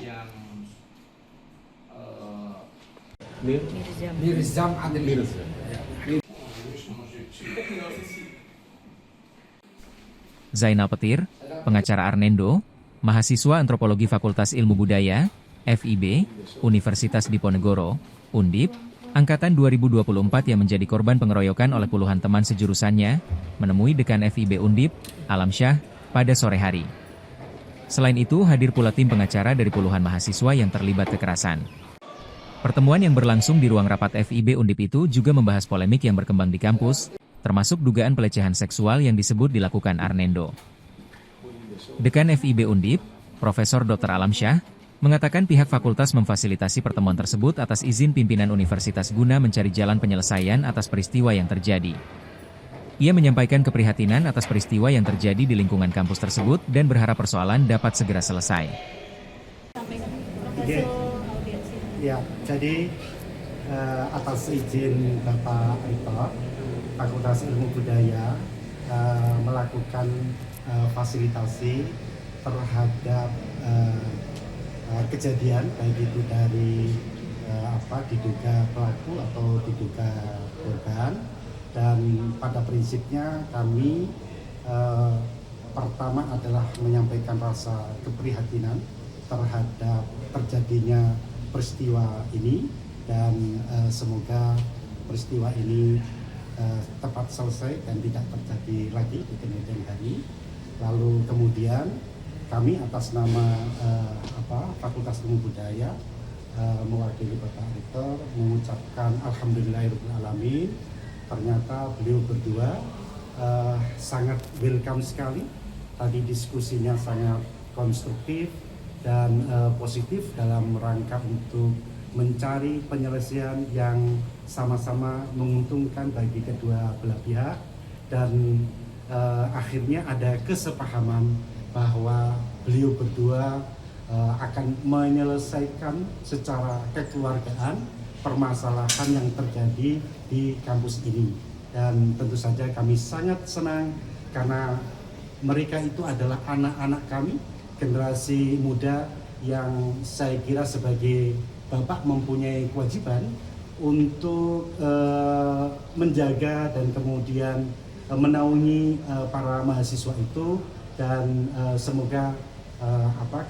yang Mirzam Adli. Zainal Petir, pengacara Arnendo, mahasiswa Antropologi Fakultas Ilmu Budaya, FIB, Universitas Diponegoro, Undip, Angkatan 2024 yang menjadi korban pengeroyokan oleh puluhan teman sejurusannya, menemui dekan FIB Undip, Alamsyah, pada sore hari. Selain itu, hadir pula tim pengacara dari puluhan mahasiswa yang terlibat kekerasan. Pertemuan yang berlangsung di ruang rapat FIB Undip itu juga membahas polemik yang berkembang di kampus, termasuk dugaan pelecehan seksual yang disebut dilakukan Arnendo. Dekan FIB Undip, Profesor Dr. Alamsyah, mengatakan pihak fakultas memfasilitasi pertemuan tersebut atas izin pimpinan universitas guna mencari jalan penyelesaian atas peristiwa yang terjadi. Ia menyampaikan keprihatinan atas peristiwa yang terjadi di lingkungan kampus tersebut dan berharap persoalan dapat segera selesai. Ya, jadi atas izin Bapak Rektor, Fakultas Ilmu Budaya melakukan fasilitasi terhadap kejadian baik itu dari diduga pelaku atau diduga korban, dan pada prinsipnya kami pertama adalah menyampaikan rasa keprihatinan terhadap terjadinya peristiwa ini, dan semoga peristiwa ini tepat selesai dan tidak terjadi lagi di kemudian hari. Lalu kemudian kami atas nama Fakultas Ilmu Budaya mewakili Bapak Rektor mengucapkan alhamdulillahirobbilalamin. Ternyata beliau berdua sangat welcome sekali. Tadi diskusinya sangat konstruktif dan positif dalam rangka untuk mencari penyelesaian yang sama-sama menguntungkan bagi kedua belah pihak, dan akhirnya ada kesepahaman bahwa beliau berdua akan menyelesaikan secara kekeluargaan permasalahan yang terjadi di kampus ini. Dan tentu saja kami sangat senang karena mereka itu adalah anak-anak kami, generasi muda yang saya kira sebagai bapak mempunyai kewajiban untuk menjaga dan kemudian menaungi para mahasiswa itu, dan semoga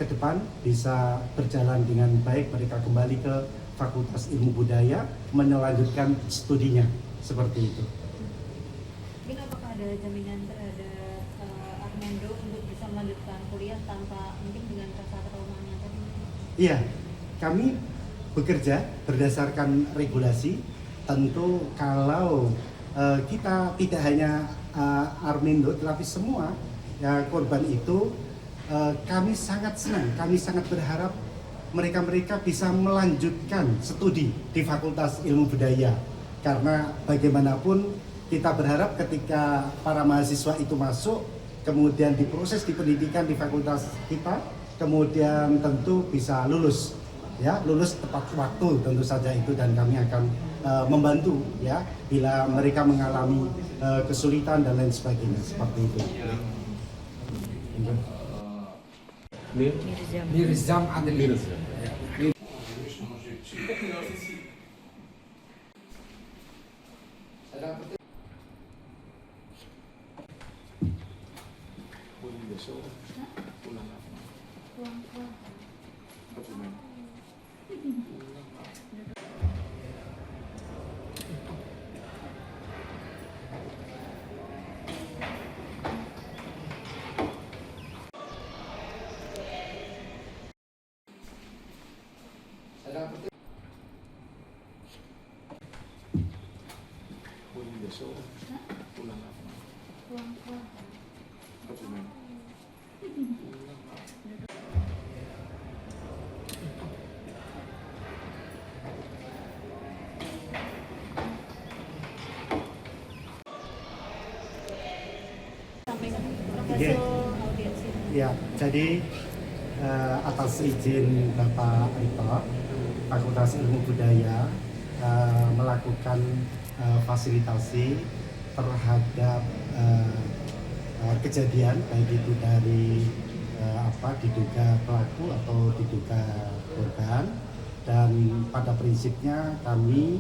ke depan bisa berjalan dengan baik, mereka kembali ke Fakultas Ilmu Budaya melanjutkan studinya, seperti itu. Mungkin apakah ada jaminan terhadap Arnendo untuk bisa melanjutkan kuliah tanpa mungkin dengan rasa traumanya tadi? Iya, kami bekerja berdasarkan regulasi. Tentu kalau kita tidak hanya Arnendo tetapi semua korban itu, kami sangat senang, kami sangat berharap mereka bisa melanjutkan studi di Fakultas Ilmu Budaya, karena bagaimanapun kita berharap ketika para mahasiswa itu masuk kemudian diproses di pendidikan di fakultas kita, kemudian tentu bisa lulus tepat waktu tentu saja itu, dan kami akan membantu ya bila mereka mengalami kesulitan dan lain sebagainya, seperti itu. Mirzam Adli. Ya, jadi atas izin Bapak Rektor, Fakultas Ilmu Budaya melakukan fasilitasi terhadap kejadian baik itu dari diduga pelaku atau diduga korban. Dan pada prinsipnya kami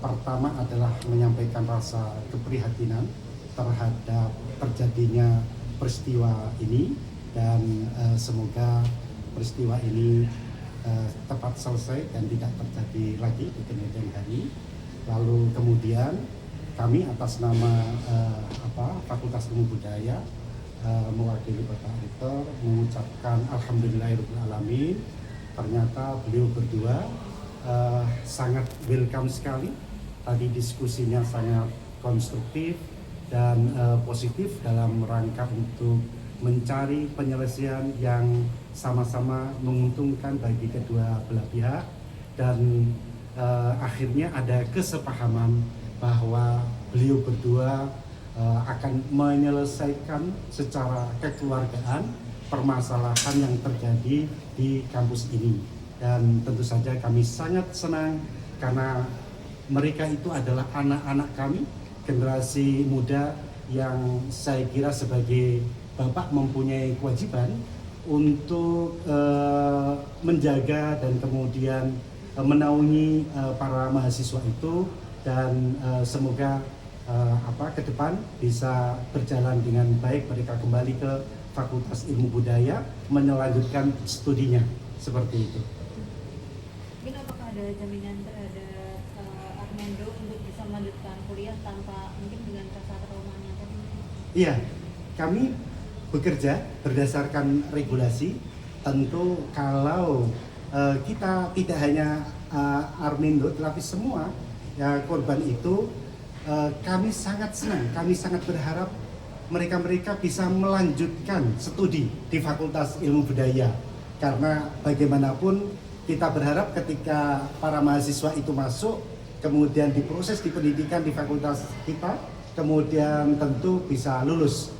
pertama adalah menyampaikan rasa keprihatinan terhadap terjadinya peristiwa ini, dan semoga peristiwa ini tepat selesai dan tidak terjadi lagi di kemudian hari. Lalu kemudian kami atas nama Fakultas Ilmu Budaya mewakili Bapak Rektor mengucapkan alhamdulillahirobbilalamin. Ternyata beliau berdua sangat welcome sekali. Tadi diskusinya sangat konstruktif dan positif dalam rangka untuk mencari penyelesaian yang sama-sama menguntungkan bagi kedua belah pihak, dan akhirnya ada kesepahaman bahwa beliau berdua akan menyelesaikan secara kekeluargaan permasalahan yang terjadi di kampus ini. Dan tentu saja kami sangat senang karena mereka itu adalah anak-anak kami, generasi muda yang saya kira sebagai bapak mempunyai kewajiban untuk menjaga dan kemudian menaungi para mahasiswa itu, dan semoga ke depan bisa berjalan dengan baik, mereka kembali ke Fakultas Ilmu Budaya melanjutkan studinya seperti itu. Mungkin apakah ada jaminan terhadap Armendo untuk bisa melanjutkan kuliah tanpa mungkin dengan rasa traumanya tadi? Iya, kami bekerja berdasarkan regulasi. Tentu kalau kita tidak hanya Armendo tetapi semua ya korban itu, kami sangat senang, kami sangat berharap mereka bisa melanjutkan studi di Fakultas Ilmu Budaya, karena bagaimanapun kita berharap ketika para mahasiswa itu masuk kemudian diproses di pendidikan di fakultas kita, kemudian tentu bisa lulus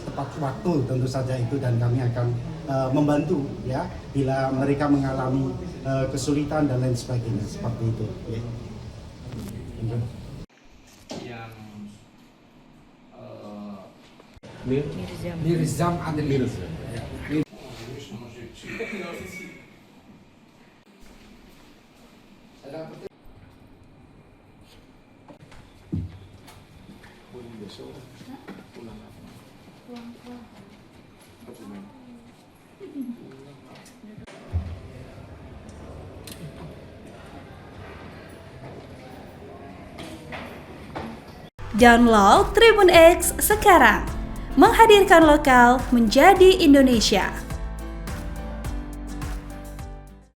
tepat waktu tentu saja itu, dan kami akan membantu ya bila mereka mengalami kesulitan dan lain sebagainya seperti itu ya. Mirzam Adil. Download Tribun X sekarang, menghadirkan lokal menjadi Indonesia.